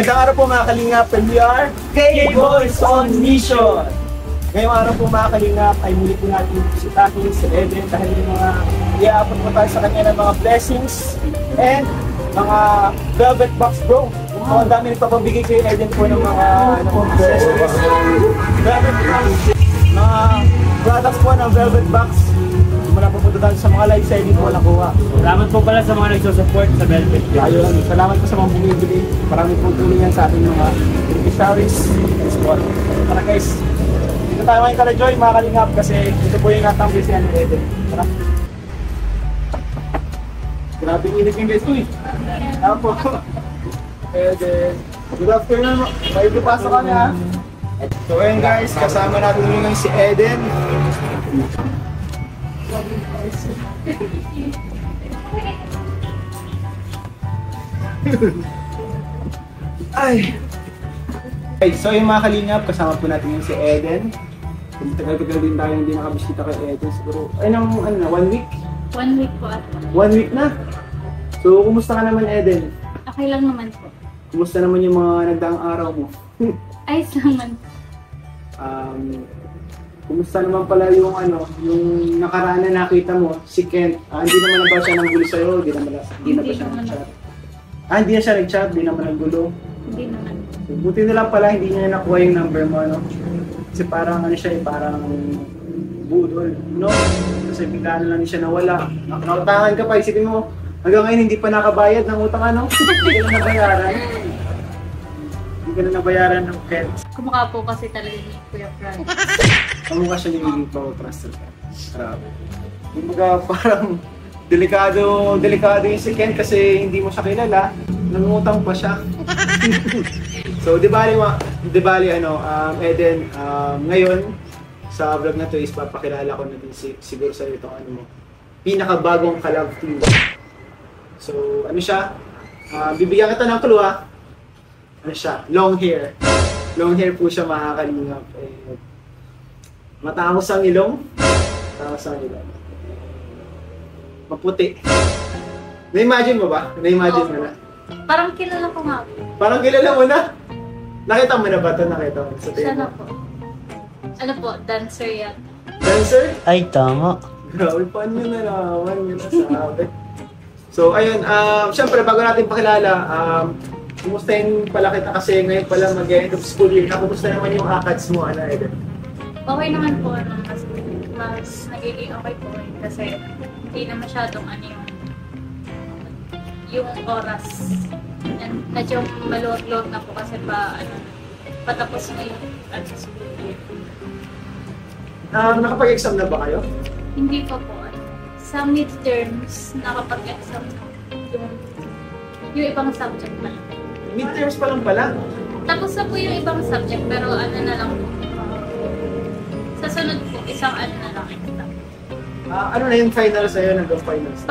Magandang araw po mga Kalingap, and we are K-Boys on Mission! Ngayong araw po mga Kalingap ay muli po natin bisitahin si Eden dahil yung mga iaabot po tayo sa kanya ng mga blessings and mga velvet box bro. So, ang dami nagpapabigay kay Eden po ng mga accessories. Velvet box, mga products po ng velvet box. Mula po dahil sa mga live selling po nakuha. Salamat po pala sa mga nagsusupport sa Velvet. Ayun, salamat po sa mga bumibili. Marami pong tulong yan sa ating mga beneficiaries. Tara guys, dito tayo ngayon kala Joy, mga Kalingap, kasi ito po yung natambay si Eden. Tara. Grabe yung inip yung guys ko eh. Tara po. Eden. Good afternoon. May ipapasok ka na. So ayun guys, kasama natin ngayon si Eden. Ay. Okay, so yung mga Kalingap, kasama po natin yung si Eden. Tagal-tagal din tayo hindi nakabisita kay Eden. Siguro, ay nang ano na, 1 week? 1 week po at 1 week na? So, kumusta ka naman Eden? okay lang naman po. Kumusta naman yung mga nagdaang araw mo? Ayos naman. Kumusta naman pala yung ano, yung nakaraan na nakita mo, si Kent, hindi naman na ba siya nanggulo sa'yo? Hindi na ba siya nag-chat? Hindi na siya nag-chat, hindi naman nanggulo. Hindi naman. So, buti na lang pala, hindi niya nakuha yung number mo, no? Kasi parang ano siya, parang budol, no? Kasi bigla na lang siya nawala. Nakautangan ka pa, isipin mo, hanggang ngayon hindi pa nakabayad ng utang, ano? Hindi ka na nabayaran. Hindi ka na nabayaran ng Kent. Kumukha po kasi talaga ni Kuya Fran. Kamukha siya yung Pao Trusted. Grabe. Kumbaga parang delikado yung si Ken kasi hindi mo siya kilala. Nangutang pa siya. So, di bali Eden, ngayon sa vlog na to is papakilala ko na din siguro sa itong ano mo, pinakabagong collab team. So, ano siya? Bibigyan kita ng clue ha. Ano siya? Long hair. Long hair po siya, mga Kalingap. Matangos ang ilong. Matangos ang ilong. Maputi. Na-imagine mo ba? Na-imagine mo na? Parang kilala ko nga po. Parang kilala mo na? Nakita mo na ba ito? Nakita mo sa Siya na table? po. Ano po, dancer yan. Dancer? Ay, tama. Grabe, paano nyo nalaman? Yun nasabi. So, ayun. Siyempre, bago natin pakilala, kumustahin pala kita kasi ngayon pala mag-end of school year. Kumusta naman yung ACADS mo, ano, Eden? Okay naman po, mas nagiging okay po kasi hindi na masyadong yung oras. Medyo maluwag-luwag na po kasi patapos na yung school year. Nakapag-exam na ba kayo? Hindi pa po. Sa midterms, nakapag-exam na yung ibang subject pa lang. Midterms pa lang pala. Tapos na po yung ibang subject, pero ano na lang po. Sa sunod po, isang ano na lang exam. Ano na yung finals sa'yo? Nandang finals?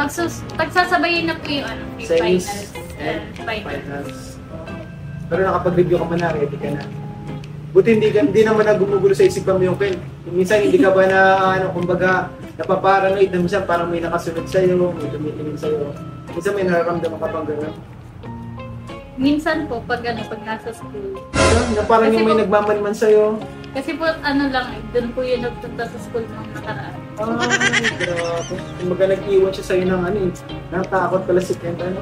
Pagsasabayin na po yung yung Semis finals and finals. finals. Pero nakapag-review ka man na, ready ka na. Buti hindi naman na gumugulo sa isipan mo yung pen. Minsan hindi ka ba na, kumbaga, napaparanoid na minsan parang may nakasunod sa'yo, may tumitingin sa'yo. Minsan may nararamdaman ka pang gano'n. Minsan po, pag nasa school. Na parang yung may nagmamanman sa'yo. Kasi po, doon po yung nagpunta sa school nung nakaraan. Grabe. Kumbaga nag-iwan siya sa'yo ng natakot pala si Kent, ano.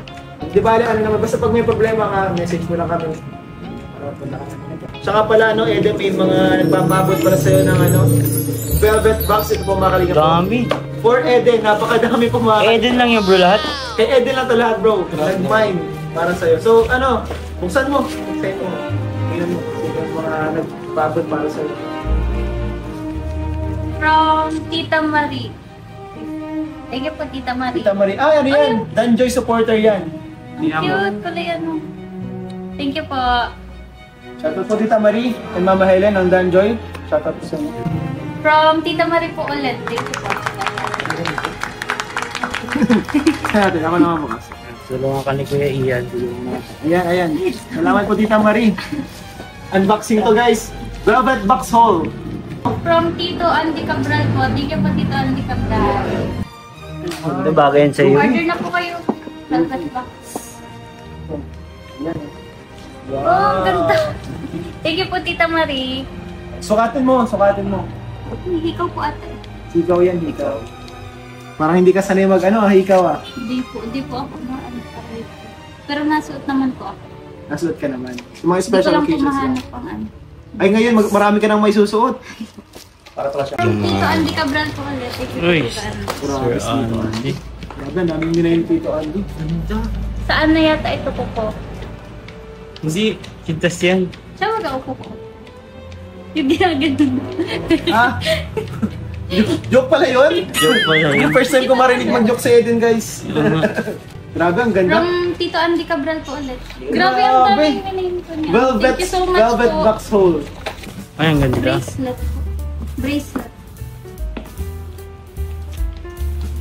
Di ba, naman, basta pag may problema ka, message mo lang kami. Saka pala, Eden, may mga nagpapabot para sa'yo ng velvet box. Ito po mga Kalingap. Dami. For Eden, napakadami po mga Eden lang yung bro lahat. Kay Eden lang ito lahat, bro. Nag-mine para sa'yo. So, buksan mo. Buksan mo. Tingnan mo. Sino yung mga nagpapabot para sa'yo. From Tita Marie. Thank you po, Tita Marie. Tita Marie. Ano yan? Danjoy supporter yan. Cute pala yan. Thank you po. Shoutout po Tita Marie and Mama Helen ng Danjoy. Shoutout po sa inyo. From Tita Marie po ulit. Thank you po. Natin, ako naman bukas. Tulungan ka ni Kuya Ian. Ayan. Salamat po Tita Marie. Unboxing to guys. Velvet box haul. From Tito Andy Cabral po. Thank you po Tito Andy Cabral. Ito bagay yan sa'yo. Order na po kayo. Velvet box. Ayan. Oh, ang ganda. Thank you po, Tita Marie. Sukatin mo, sukatin mo. Hikaw po ate. Hikaw yan, hikaw. Parang hindi ka sanay hikaw ah. Hindi po ako maano. Pero nasuot naman po ako. Nasuot ka naman. Yung mga Hindi ko special lang occasions lang. pumahanap ang ano. Ay ngayon, marami ka nang may susuot. Para pala siya. Tito Andy Cabral po ulit. Thank you po, Uy. Tito Andy. Grabe, Sir Andy. Grabe, namin nila yung Tito Andy. Ganda. Saan na yata ito po po? Hindi, kintas yan. Siya mag-aupo po. Yung ginagano. Ah? Joke pala yun? Joke pala Yung yun. first time ko marinig mag-joke sa Eden, guys. Grabe, ang ganda. From Tito Andy Cabral po ulit. Grabe, ang Grabe. daming miname po niya. Velvet, Thank you so much velvet po. box hole. Ay, ang ganda. Bracelet po. Bracelet.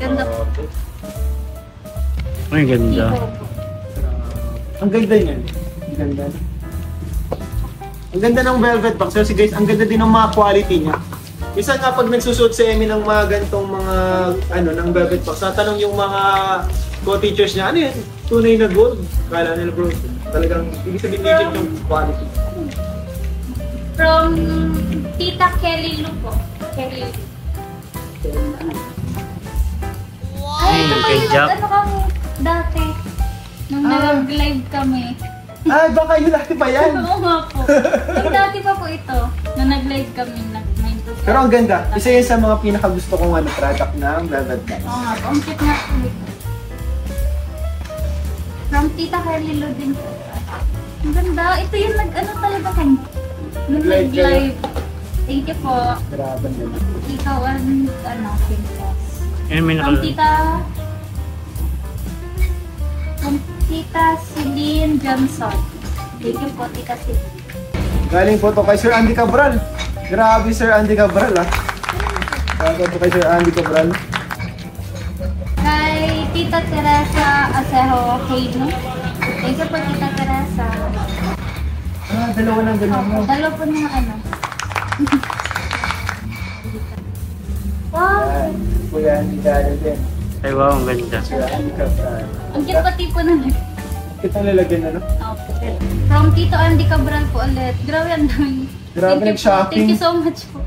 Ganda po. Ay, ang ganda. Hikaw po. Ang ganda niyan. Ang ganda. Ang ganda ng velvet box. Kasi guys, ang ganda din ng mga quality niya. Isa nga pag nagsusuot si Emmy ng mga gantong mga ng velvet box, natanong yung mga co-teachers niya, ano yan? Tunay na gold. Kala nila bro, talagang ibig sabihin legit yung quality. From Tita Kelly Lu po. Kelly Lu. Ay, ito pa kay yung Jack. ano kami dati. Nung nag-live kami. Ay, baka yun dati pa yan. Oo nga po. Yung dati pa po ito. Nung nag-live kami. Pero ang ganda. Isa yan sa mga pinakagusto kong product ng velvet box. Oo nga po. Ang cute nga po ito. From Tita Kelly Lu din po. Ang ganda. Ito yung nag-ano talaga kayo. Nung Nag-live kayo? nag-live. Thank you po. Grabe ang ganda. Ikaw ang princess. Ayun, may From nakal... Tita Celine Johnson. Thank you po, Tita Celine. Galing po to kay Sir Andy Cabral. Grabe Sir Andy Cabral ah. Galing po kay Sir Andy Cabral. Kay Tita Teresa Acejo Heino. Thank you po, Tita Teresa. Ah, dalawa ng ganun mo. Dalawa po ng ano. Wow! Yan. Kuya Andy Cabral din. Ay, wow, ang ganda. Sir Andy Cabral. Ang cute pati po na Kitang lalagyan ano? From Tito Andy Cabral po ulit. Grabe ang dami. Grabe, Thank you po. nag-shopping. Thank you so much po.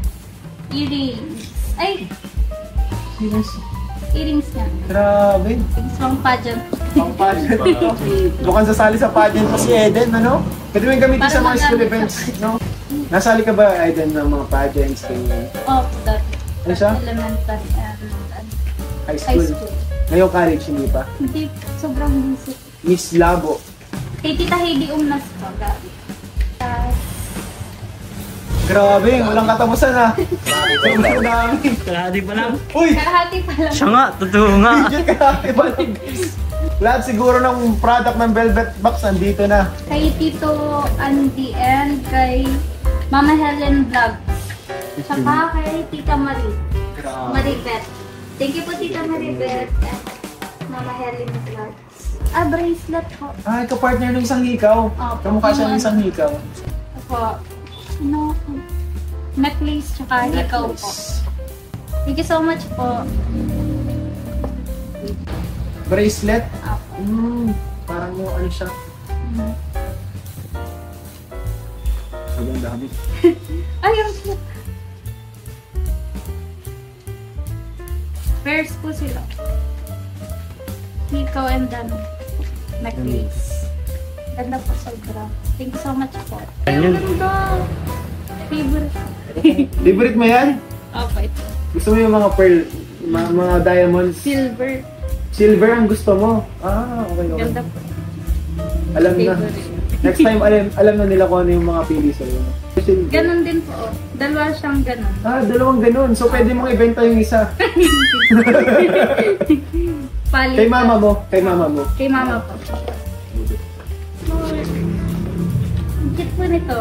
Earrings. Ay, Serious? earrings nga. Grabe. Earrings from pageant. Pang pageant. Mukhang sasali sa pageant pa si Eden, ano? Pwede mo yung gamitin Para sa mga school magamit events, sa- no? Nasali ka ba, Eden, ng mga pageants, ganyan? Oh, dati. Ano siya? Elementary and High high school? school. Ngayong college, hindi pa? Hindi, sobrang busy. Miss Labo. Kay Tita Heidi Umnas po, dati. Grabe, walang katapusan ah. Sobrang dami. Kalahati pa lang. Uy! Kalahati pa lang. Siya nga, totoo nga. Legit kalahati ba lang? Lahat siguro ng product ng Velvet Box nandito na. Kay Tito Andy and kay Mama Helen Vlogs. Saka kay Tita Marie. Maribeth. Thank you po, Tita Maribeth. And Mama Helen Vlogs. Ah, bracelet po. Ay, kapartner ng isang hikaw. Opo. Kamukha siya ng isang hikaw. Opo. Ano? Necklace tsaka hikaw po. Thank you so much po. Bracelet? Opo. Parang yung ano siya. Mm. Sobrang dami. Ay, ang cute. Pairs po sila. Hikaw and necklace. Ganda po sobra. Thank you so much po. Ay, Ganyan. ang ganda. Favorite. Favorite mo yan? Opo, ito. Gusto mo yung mga pearl, mga diamonds? Silver. Silver ang gusto mo? Ah, okay, okay. Ganda po. Alam na. Favorite. Next time, alam na nila kung ano yung mga pili sa'yo. Silver. Ganon din po. Oh. Dalawa siyang ganon. Ah, dalawang ganun. So, pwede mong ibenta yung isa. Palit. Kay mama mo. Kay mama mo. Kay mama po. Ang cute po nito.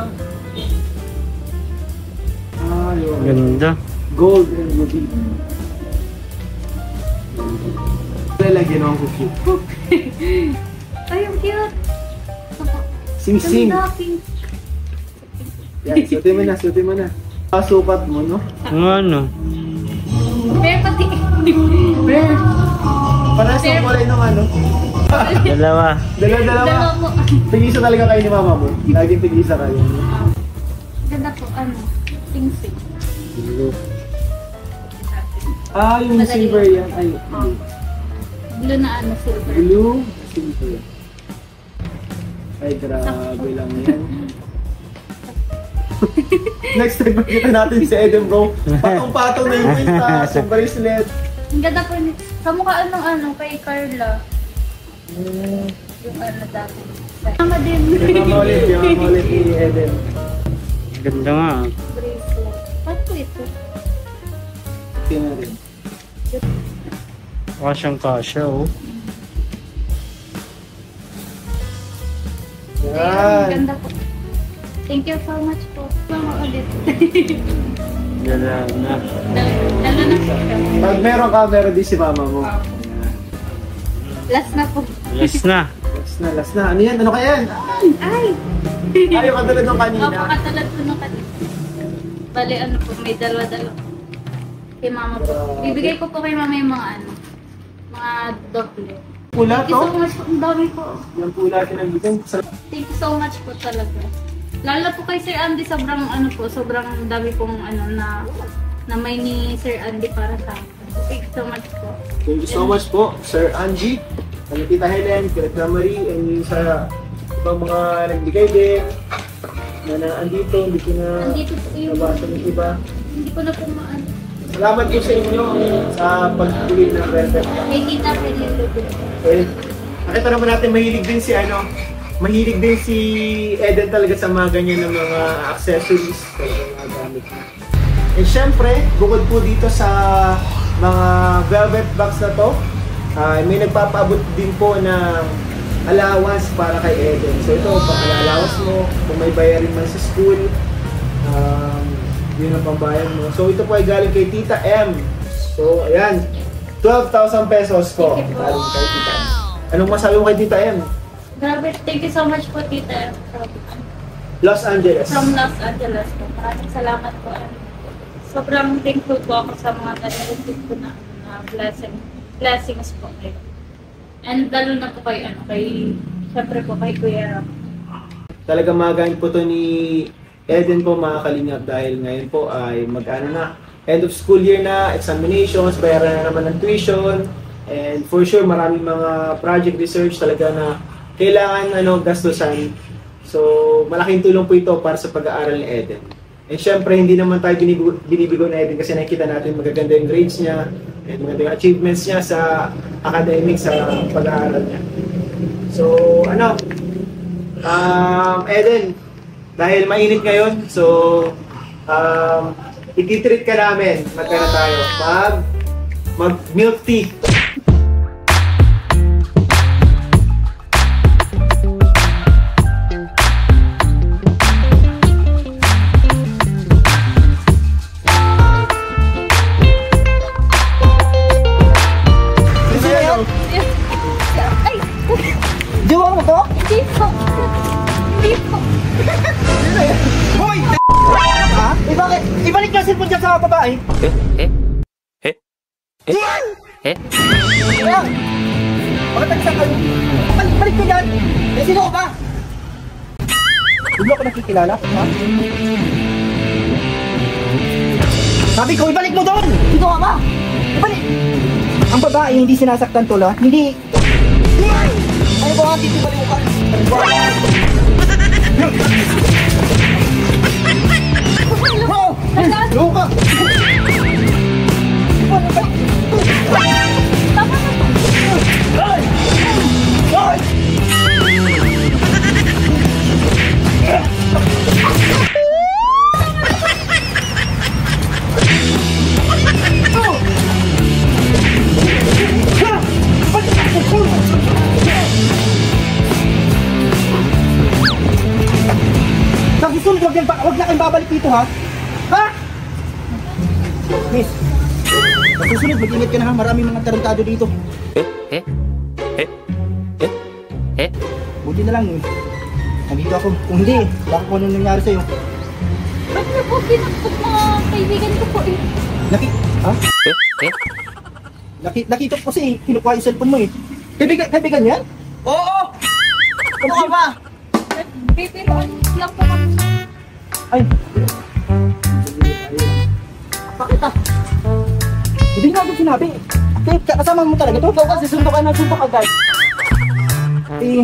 Ah, yun. Ganda. Gold and ruby. Lalagyan ako cute. Ay, ang cute. Sing-sing. Ganda, pink. Yan, suotin mo na. Sukat mo, no? Ang ano? Pero pati. Parang sa kulay ng ano? Dalawa. Dalawa. Dalawa po. Tig-isa talaga kayo ni mama mo. Laging tig-isa kayo. Ganda po, ano? Sing-sing. Ah, yung Madali. silver yan. Ay, Blue na ano, silver. blue, silver. Ay, grabe lang yan. Next time makita natin si Eden bro. Patong-patong na yung pinta, sa bracelet. Ang ganda po ni... Kamukha ano, kay Carla. Yung ano dati. Tama din. Yung mama ulit ni Eden. Ganda nga. Bracelet. Paano po ito? Tingnan rin. Kasyang-kasya, oh. Ang Yan. ganda po. Thank you so much po. Mama ulit. Dalawa na. Dalo na po siya. Pag meron din si mama mo. Last na po. Last na. Last na. Ano yan? Ano kaya yan? Ay! Ayaw ka tulad nung kanina. Opo, katulad po nung kanina. Bali, ano po, may dalawa-dalawa. Kay mama po. Bibigay ko po kay mama yung mga ano, mga doble. Pula Thank you to? so much po. Ang dami po. Yung pula pinagbitin. Thank you so much po talaga. Lalo po kay Sir Andy, sobrang ano po, sobrang dami pong ano na may ni Sir Andy para sa akin. Thank you so much po. Thank you so much po, Sir Angie, ang Tita Helen, Tita Marie, and yung sa ibang mga nagbigay din na andito, hindi ko na Andito po yung, nabasa ng iba. hindi ko na po maano. Salamat po sa inyo sa pagtuloy ng Velvet. Kay Tita Penelope. Well, nakita naman natin mahilig din si Eden talaga sa mga ganyan ng mga accessories, mga gamit niya. And syempre, bukod po dito sa mga velvet box na to, may nagpapaabot din po ng allowance para kay Eden. So ito, pang-allowance mo, kung may bayarin man sa school, yun ang pambayan mo. So ito po ay galing kay Tita M. So ayan, 12,000 pesos po galing kay Tita M. Anong masabi mo kay Tita M? Grabe, thank you so much po Tita Los Angeles. from Los Angeles po. Maraming salamat po. Sobrang thankful po ako sa mga nare-receive ko na blessings po kayo. And lalo na po kay syempre po kay Kuya Ram. Talagang magaling po to ni Eden po mga kalingap dahil ngayon po ay mag-ano na, end of school year na, examinations, bayaran na naman ng tuition, and for sure maraming mga project research talaga na kailangan gastusan. So malaking tulong po ito para sa pag-aaral ni Eden. And syempre hindi naman tayo binibigo na Eden kasi nakikita natin magaganda yung grades niya and magaganda yung achievements niya sa academics, sa pag-aaral niya. So Eden, dahil mainit ngayon, so ititreat ka namin. Magkano tayo? Mag milk tea. Ay! Jowa mo to? Hindi po! Hindi po! Hoy! Ha? Bakit? Ibalik na cellphone dyan sa babae. Kaya, bakit nagsa kayo? Balik ko dyan! Eh, sino ko ba? Hindi mo ako nakikilala, ha? Sabi ko, ibalik mo doon! Sino ka ba? Ibalik! Ang babae hindi sinasaktan tula, hindi... Ay, ba nga titibaliw ka? Wow! Luka! Tama na po! Ay! Ay! Susunod, wag na kayong babalik dito, ha? Ha? Miss, susunod, mag-ingat ka na, ha? Maraming mga tarantado dito. Buti na lang, eh. Nandito ako. Kung hindi, baka kung anong nangyari sa'yo. Ba't niyo po pinakot mga kaibigan ko po eh? Ha? Nakita ko kasi, kinukuha yung cellphone mo, eh. Kaibigan yan? Oo! Ano ka ba? Bibiruan lang po kami. Ay! Bakit ah? Hindi nga ako sinabi. Kasama mo talaga ito? Ikaw kasi suntok agad. Eh,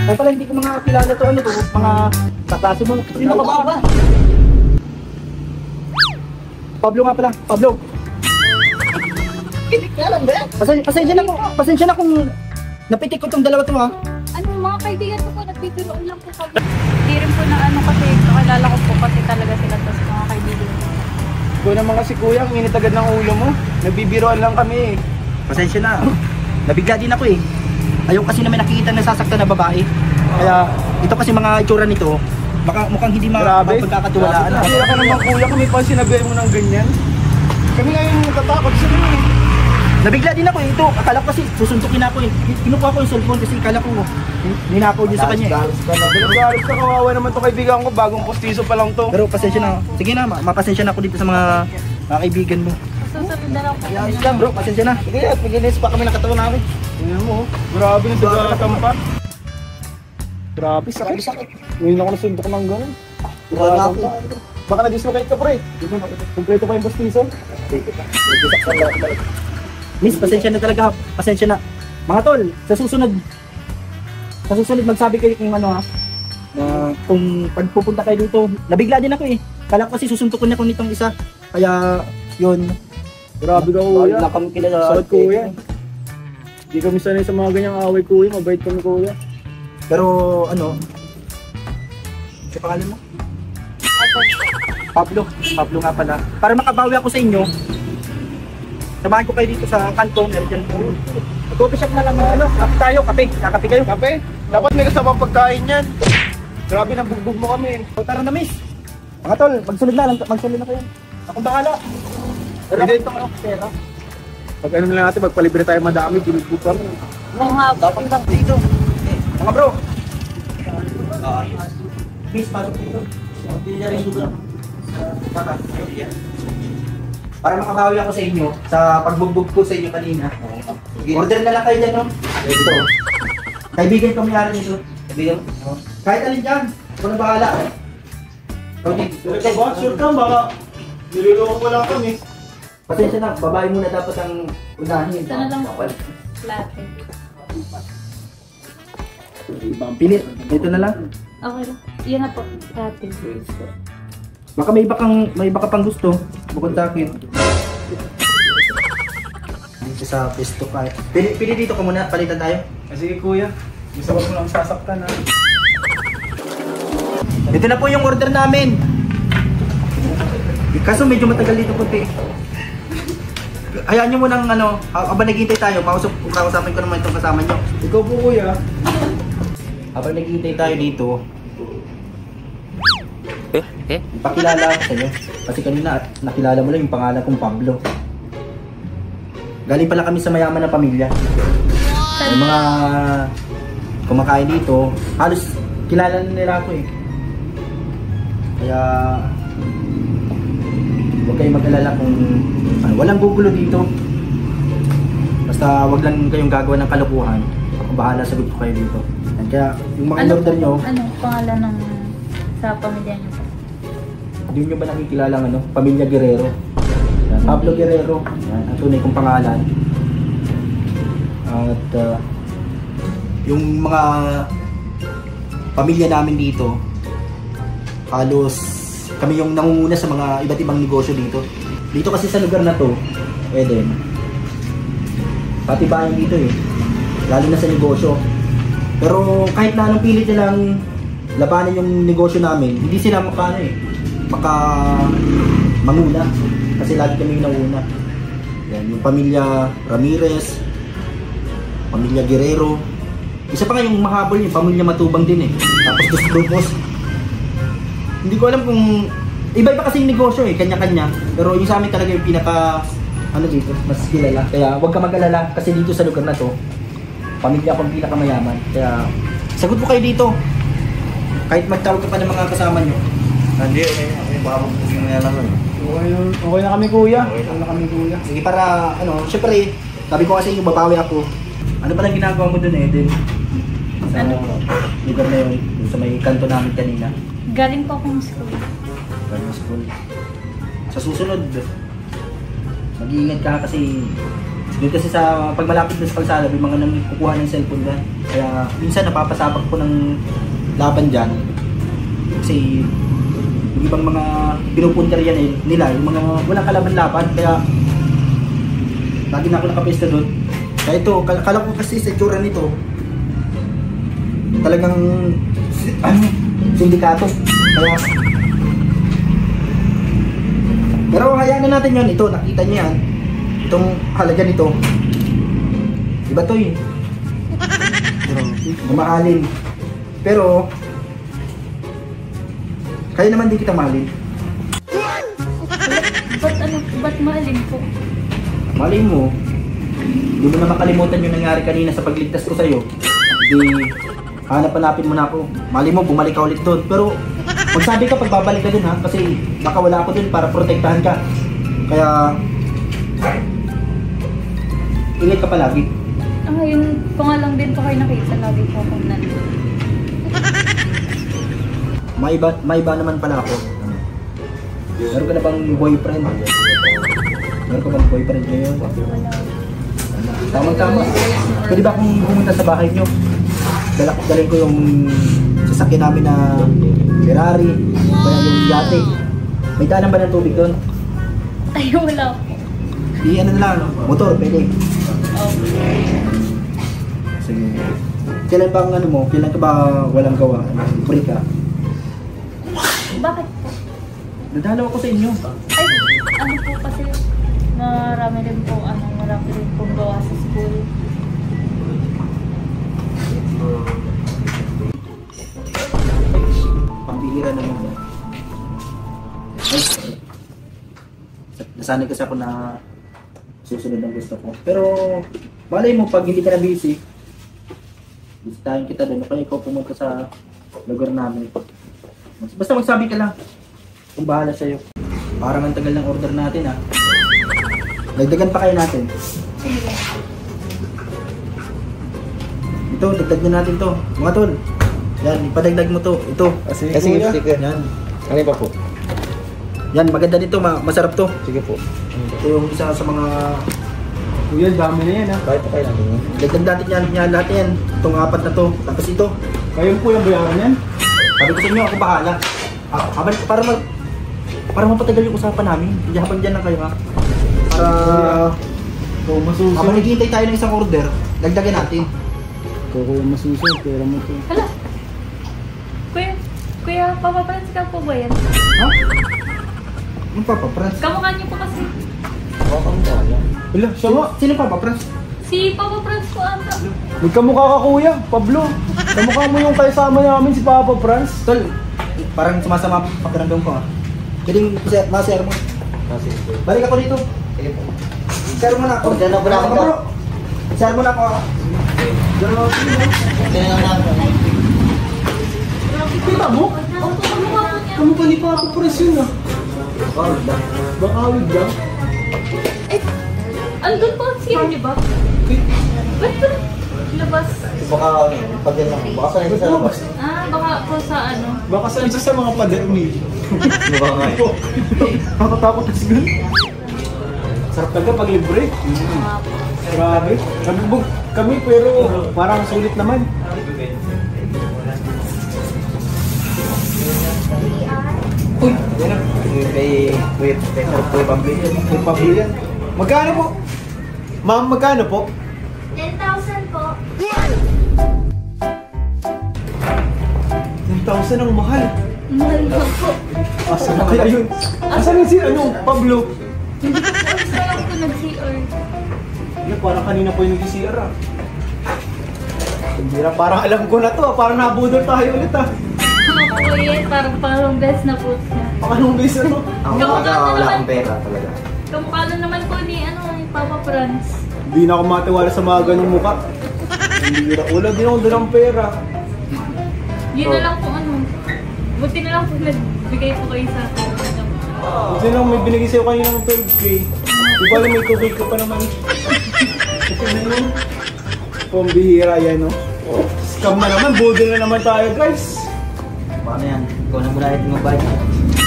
ay pala hindi ko mga kilala to, ano to, mga kaklase mo. Sino ka ba? Pablo nga pala, Pablo. Hindi ka lang ba yan? Pasensya na kung napitik ko tong dalawa to ha. Ano, mga kaibigan ko po, nagbibiruan lang po kami. Hindi rin po na ano kasi, kakilala ko po kasi talaga sila to sa mga kaibigan ko. Ikaw naman kasi kuya, ang init agad ng ulo mo. Nagbibiroan lang kami. Pasensya na. Nabigla din ako eh. Ayaw kasi naman nakikita na sasaktan na babae. Kaya ito kasi mga itsura nito, mukhang hindi mapagkakatiwalaan. Kaya ka naman kuya, kami pa sinabihan mo ng ganyan. Kami nga yung natatakot sa inyo eh. Nabigla din ako eh. Ito, akala ko kasi susuntukin ako eh. Kinukuha ko yung cellphone kasi akala ko ninakaw din sa kanya eh. Galit ka, kawawa naman to kaibigan ko, bagong postizo pa lang to. Pero pasensya na. Sige na, mapasensya na ako dito sa mga kaibigan mo. Susunod na lang po. Ayos lang bro, pasensya na. Sige, pigilis pa kami ng katawan namin. Tingnan mo, grabe na sagatan pa. Grabe, sakit. Ngayon ako nasundok ng gano'n. Baka na-dislocate ka pre. Kompleto pa yung postizo. Miss, pasensya na talaga. Pasensya na. Mga tol, sa susunod magsabi kayo kung ano ha. Kung pagpupunta kayo dito, nabigla din ako eh. Kala ko kasi susuntukin ako nitong isa. Kaya, yun. Grabe ka kuya. Wala kami kilala. Sakit kuya. Hindi kami sanay sa mga ganyang away kuya. Mabait kami kuya. Pero, ano? Sa pangalan mo? Pablo. Pablo nga pala. Para makabawi ako sa inyo, samahan ko kayo dito sa kantong. Mag-coffee shop na lang. Ano? Kape tayo. Kape. Kakape kayo. Kape? Dapat may kasamang pagkain yan. Grabe na bugbog mo kami. O, tara na miss. Mga tol, magsunod na kayo. Akong bahala. Pero Pwede. ito ano, pera. Pag ano na lang natin, magpalibre tayo madami. Binugbog kami. Dapat lang dito. Mga bro. Miss, pasok dito. Hindi niya rin susunod. Para makabawi ako sa inyo, sa pagbugbog ko sa inyo kanina. Order na lang kayo dyan, no? Dito. Kaibigan ko may-ari nito. Kaibigan? Kahit alin dyan. Ako na bahala. Ito ba? Sure ka ba? Niloloko ko lang kami. Pasensya na, babae muna dapat ang unahin. Ito na lang po. Latte. Pilit. Ito na lang. Okay lang. Yan na po. Latte. Baka may iba ka pang gusto. Bukod sa akin. Dito sa pesto ka. Pili dito ka muna. Palitan tayo. Sige kuya. Gusto ko lang sasaktan ha. Ito na po yung order namin. Kaso medyo matagal dito kunti. Hayaan nyo munang ano, habang naghihintay tayo, makausapin ko naman itong kasama nyo. Ikaw po kuya. Habang naghihintay tayo dito, ipakilala ko sa inyo. Kasi kanina nakilala mo lang yung pangalan kong Pablo. Galing pala kami sa mayaman na pamilya. Yung mga kumakain dito, halos kilala na nila ako eh. Kaya huwag kayong mag-alala kung walang gugulo dito. Basta wag lang kayong gagawa ng kalokohan. Ako bahala, sagot ko kayo dito. And kaya yung mga order nyo, Ano pangalan ng sa pamilya niyo po? hindi nyo ba nakikilala ng ano? Pamilya Guerrero. Yan, Pablo Guerrero. Yan, ang tunay kong pangalan. At yung mga pamilya namin dito, halos kami yung nangunguna sa mga iba't ibang negosyo dito. Dito kasi sa lugar na to, Eden, pati bayan dito eh. Lalo na sa negosyo. Pero kahit na anong pilit nilang labanan yung negosyo namin, hindi sila manguna. Kasi lagi kami yung nauna. Yan, yung pamilya Ramirez, pamilya Guerrero. Isa pa nga yung mahabol, yung pamilya Matubang din eh. Tapos dos grupos. Hindi ko alam kung iba-iba kasi yung negosyo eh, kanya-kanya. Pero yung sa amin talaga yung pinaka dito, mas kilala. Kaya huwag ka mag-alala kasi dito sa lugar na to, pamilya akong pinakamayaman. Kaya sagot po kayo dito. Kahit magtawag ka pa ng mga kasama nyo. Hindi, baka magpusing na lang. Okay na kami kuya. Okay na kami kuya. Sige para syempre, sabi ko kasi yung babawi ako. Ano palang ginagawa mo dun, Eden? Sa Ano? lugar na yun, dun sa may kanto namin kanina. Galing po akong school. Galing school. Sa susunod, mag-iingat ka kasi doon kasi sa pag malapit na sa kalsada, may mga nang kukuha ng cellphone dyan. Kaya minsan napapasapak ko ng laban dyan. Kasi yung ibang mga pinupunter yan nila, yung mga walang kalaban-laban. Kaya lagi na ako nakapista doon. Kaya ito, kala ko kasi sa itsura nito, talagang sindikato. Kaya pero hayaan na natin yun. Ito, nakita niyo yan. Itong halaga nito. Iba to eh. Mamahalin. Pero, kaya naman din kita mahalin. Ba't mahalin po? Mahalin mo, hindi mo na makalimutan yung nangyari kanina sa pagligtas ko sa'yo. Di, hanap-hanapin mo na ako. Mahalin mo, bumalik ka ulit doon. Pero, magsabi ka pag babalik ka dun ha, kasi baka wala ako dun para protektahan ka. Kaya, ingat ka palagi. Ngayon ko nga lang din po kayo nakita. Lagi po akong nandun. Maiba naman pala ako. Meron ka na bang boyfriend? Meron ka bang boyfriend ngayon? Wala. Tama-tama. Pwede ba akong pumunta sa bahay nyo? Dalhin ko yung sasakyan namin na Ferrari, kaya yung yate. May daanan ba ng tubig doon? Ay, wala po. Di ano na lang, motor, pwede. Okay. Sige. Kailan bang ano mo? Kailan ka ba walang gawa? Free ka? Bakit po? Nadalaw ako sa inyo. Ay, ano po kasi marami rin pong gawa sa school. Pambihira naman. Ay, nasanay kasi ako na susunod ang gusto ko. Pero, malay mo, pag hindi ka na busy, bisitahin kita doon. O kaya ikaw pumunta sa lugar namin. Basta magsabi ka lang. Kung bahala sa'yo. Parang ang tagal ng order natin ha. Dagdagan pa kayo natin. Sige. Ito, dagdag na natin to. Mga tol. Yan, ipadagdag mo to. Ito. Kasi sticker. Yan. Ano pa po? Yan, maganda dito. Masarap to. Sige po. Ito yung isa sa mga... Kuya, dami na yan ha. Kahit pa kayo natin yun. Dagdag natin yan lahat yan. Itong apat na to. Tapos ito. Kayo po yung bayaran yan? Sabi ko sa inyo, ako bahala. Para mapatagal yung usapan namin. Hindi habang dyan lang kayo ha. Para... Oo, masusunod. Habang naghihintay tayo ng isang order, dagdagan natin. Kuya, masusunod. Pera mo to. Hala! Kuya, papapalas ka po ba yan? Ha? Ano Papa Franz? Kamukha niyo po kasi. Bakang wala. Wala, siya nga. Sino Papa Franz? Si Papa Franz po ata. Magkamukha ka kuya, Pablo. Kamukha mo yung kasama namin si Papa Franz. Tol, parang sumasama pakiramdam ko ha. Pwedeng ma-share mo. Kasi Balik ako dito. sige po. Share mo na ako. Diyan na pala ako. Bro. Share mo na ako ha. Diyan na ako. Kaya lang natin. Kita mo? Opo, kamukha po niya. Kamukha ni Papa Franz yun ah. Oh, Bakawid lang. Eh, andun po siya, di ba? Ba't po labas? Baka pag yan lang. Baka sanay sa labas. Ah, baka po sa ano. Baka sa isa sa mga pader ni. Baka nga eh. Nakatakot na siguro. Sarap talaga pag libre. Ah, po. Grabe. Nabubog kami pero parang sulit naman. Uy, yan na. Wait. Pambili. May Pablo yan. Magkano po? Ma'am, magkano po? 10,000 po. 10,000 ang mahal. Mahal na po. Asa na kaya yun? Asan yung si Pablo? Hindi ko po alam kaya ako nag-CR. Yeah, parang kanina po yung nag-CR ah. Hindi na, parang alam ko na to ah. Parang nabudol tayo ulit ah. Ako po yan, parang best na po siya. Anong bisa to? Ang Kamukha mga na wala naman. akong pera talaga. Kamukha na naman po ni Papa Franz. Hindi na ako matiwala sa mga ganong mukha. Hindi na. Wala din ako dalang pera. Yun na lang po buti na lang po nagbigay po kayo sa akin. Kasi lang may binigay sa'yo kanina ng 12K. Di ba may 2K ka pa naman? Okay na yun. Pambihira yan, no? Scam na naman, budol na naman tayo, guys. Paano yan? Ikaw na muna ito mag-bike.